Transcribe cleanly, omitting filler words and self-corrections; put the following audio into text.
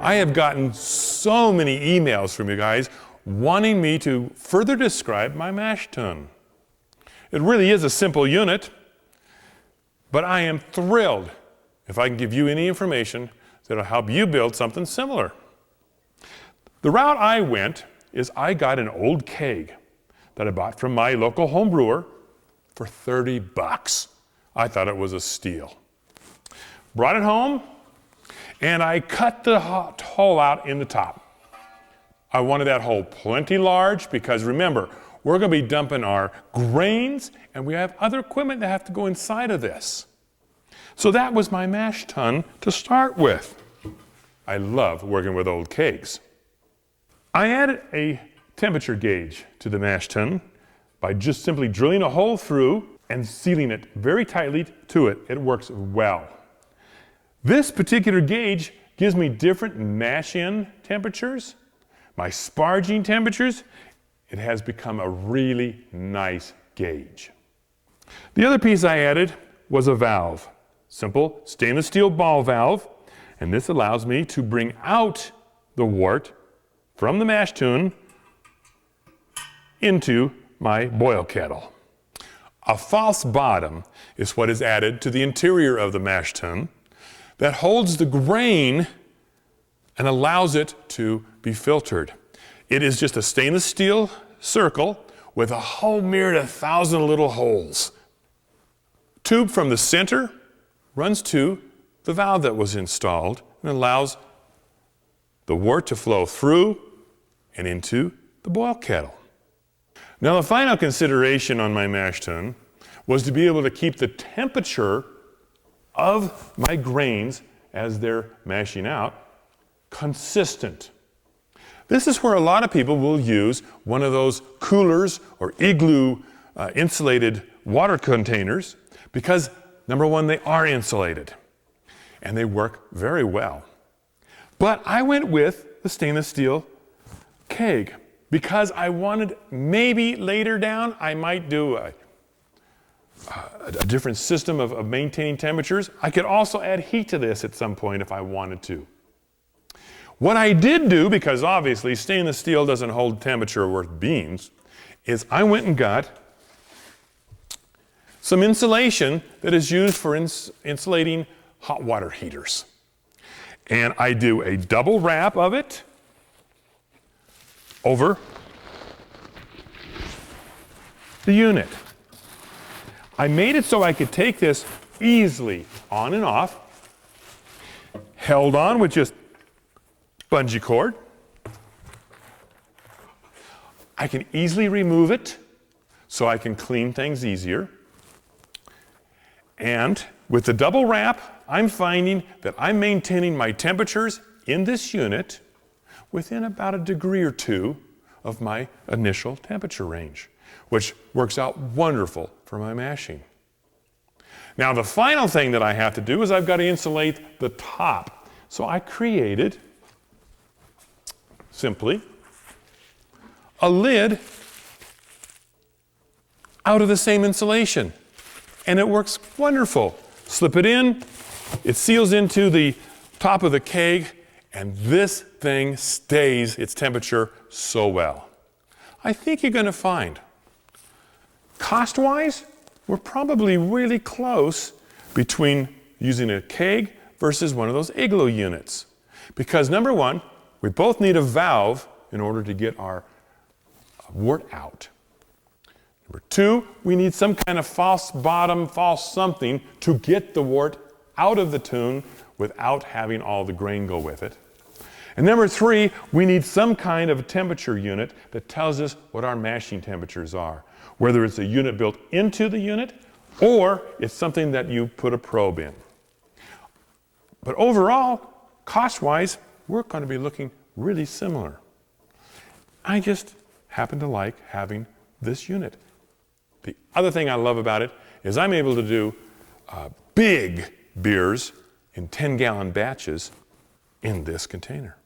I have gotten so many emails from you guys wanting me to further describe my mash tun. It really is a simple unit, but I am thrilled if I can give you any information that will help you build something similar. The route I went is I got an old keg that I bought from my local home brewer for 30 bucks. I thought it was a steal. Brought it home, and I cut the hole out in the top. I wanted that hole plenty large because remember, we're going to be dumping our grains, and we have other equipment that have to go inside of this. So that was my mash tun to start with. I love working with old kegs. I added a temperature gauge to the mash tun by just simply drilling a hole through and sealing it very tightly to it. It works well. This particular gauge gives me different mash-in temperatures, my sparging temperatures. It has become a really nice gauge. The other piece I added was a valve, simple stainless steel ball valve, and this allows me to bring out the wort from the mash tun into my boil kettle. A false bottom is what is added to the interior of the mash tun that holds the grain and allows it to be filtered. It is just a stainless steel circle with a whole myriad of 1,000 little holes. Tube from the center runs to the valve that was installed and allows the wort to flow through and into the boil kettle. Now the final consideration on my mash tun was to be able to keep the temperature of my grains as they're mashing out consistent. This is where a lot of people will use one of those coolers or igloo insulated water containers because, number one, they are insulated and they work very well. But I went with the stainless steel keg because I wanted maybe later down I might do a different system of maintaining temperatures. I could also add heat to this at some point if I wanted to. What I did do, because obviously stainless steel doesn't hold temperature worth beans, is I went and got some insulation that is used for insulating hot water heaters. And I do a double wrap of it over the unit. I made it so I could take this easily on and off, held on with just bungee cord. I can easily remove it so I can clean things easier. And with the double wrap, I'm finding that I'm maintaining my temperatures in this unit within about 1 degree or 2 of my initial temperature range, which works out wonderful for my mashing. Now the final thing that I have to do is I've got to insulate the top. So I created simply a lid out of the same insulation, and it works wonderful. Slip it in, it seals into the top of the keg, and this thing stays its temperature so well. I think you're going to find, cost-wise, we're probably really close between using a keg versus one of those igloo units. Because number one, we both need a valve in order to get our wort out. Number two, we need some kind of false bottom, false something to get the wort out of the tun without having all the grain go with it. And number three, we need some kind of a temperature unit that tells us what our mashing temperatures are, whether it's a unit built into the unit or it's something that you put a probe in. But overall, cost-wise, we're going to be looking really similar. I just happen to like having this unit. The other thing I love about it is I'm able to do big beers in 10-gallon batches in this container.